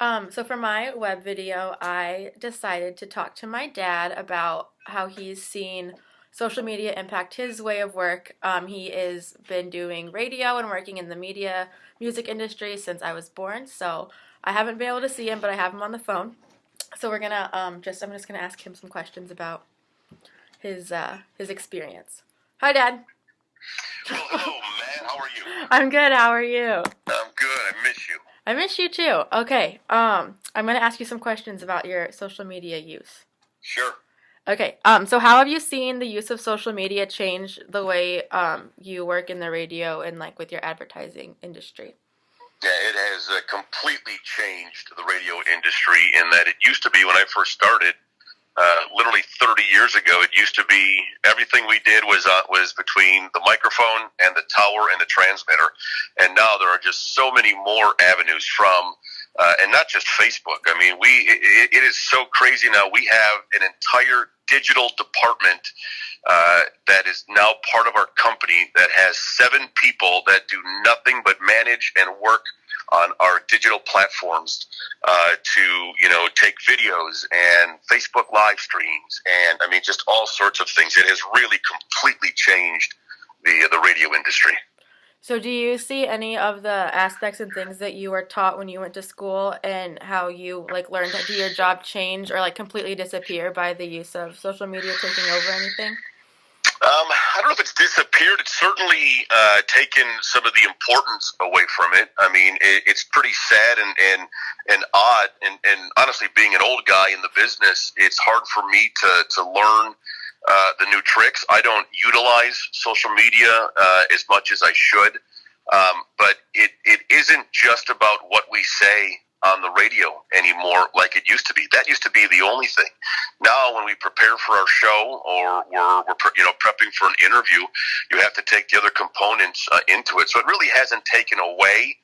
So for my web video, I decided to talk to my dad about how he's seen social media impact his way of work. He has been doing radio and working in the music industry since I was born. So I haven't been able to see him, but I have him on the phone. So we're gonna I'm just gonna ask him some questions about his experience. Hi, Dad. Well, hello, man. How are you? I'm good. How are you? I'm good. I miss you. I miss you too. Okay. I'm gonna ask you some questions about your social media use. Sure. Okay. So how have you seen the use of social media change the way you work in the radio and like with your advertising industry? Yeah, it has completely changed the radio industry in that it used to be when I first started, literally 30 years ago, it used to be everything we did was between the microphone and the tower and the transmitter. And now there are just so many more avenues and not just Facebook. I mean, it is so crazy now. We have an entire digital department that is now part of our company that has 7 people that do nothing but manage and work on our digital platforms to, take videos and Facebook live streams and, I mean, just all sorts of things. It has really completely changed the radio industry. So do you see any of the aspects and things that you were taught when you went to school and how you like learned to do your job change or like completely disappear by the use of social media taking over anything? I don't know if it's disappeared. It's certainly taken some of the importance away from it. I mean, it's pretty sad and odd. And honestly, being an old guy in the business, it's hard for me to learn the new tricks. I don't utilize social media as much as I should. But it isn't just about what we say on the radio anymore like it used to be. That used to be the only thing. Now, when we prepare for our show or we're prepping for an interview, you have to take the other components into it. So it really hasn't taken away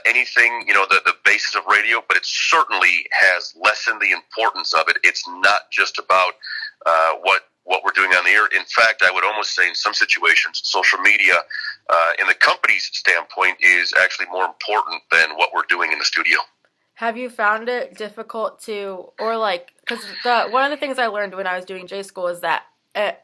anything, the basis of radio, but it certainly has lessened the importance of it. It's not just about what we're doing on the air. In fact, I would almost say in some situations, social media, in the company's standpoint, is actually more important than what we're doing in the studio. Have you found it difficult because one of the things I learned when I was doing J school is that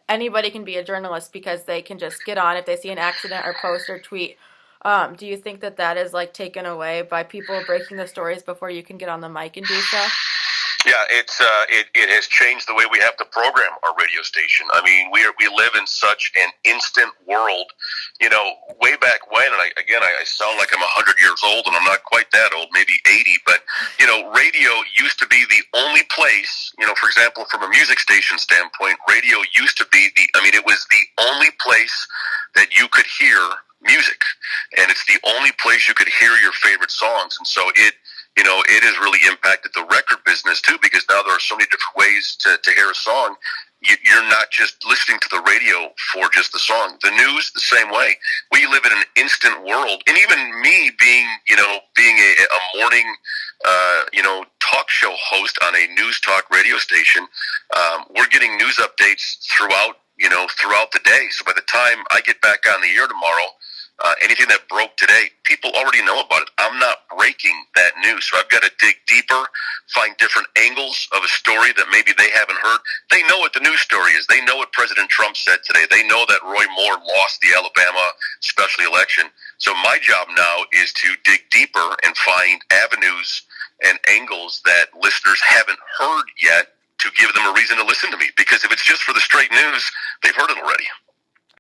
anybody can be a journalist because they can just get on if they see an accident or post or tweet. Do you think that is like taken away by people breaking the stories before you can get on the mic and do so? Yeah, it has changed the way we have to program our radio station. I mean, we live in such an instant world. Way back when, and I sound like I'm 100 years old, and I'm not quite that old, maybe 80. But radio used to be the only place. For example, from a music station standpoint, radio used to be it was the only place that you could hear music, and it's the only place you could hear your favorite songs, and so it has really impacted the record business too, because now there are so many different ways to hear a song. You're not just listening to the radio for just the song. The news, the same way. We live in an instant world, and even me being a morning, talk show host on a news talk radio station, we're getting news updates throughout the day. So by the time I get back on the air tomorrow, anything that broke today, people already know about it. I'm not breaking that news, so I've got to dig deeper, find different angles of a story that maybe they haven't heard. They know what the news story is. They know what President Trump said today. They know that Roy Moore lost the Alabama special election. So my job now is to dig deeper and find avenues and angles that listeners haven't heard yet to give them a reason to listen to me. Because if it's just for the straight news, they've heard it already.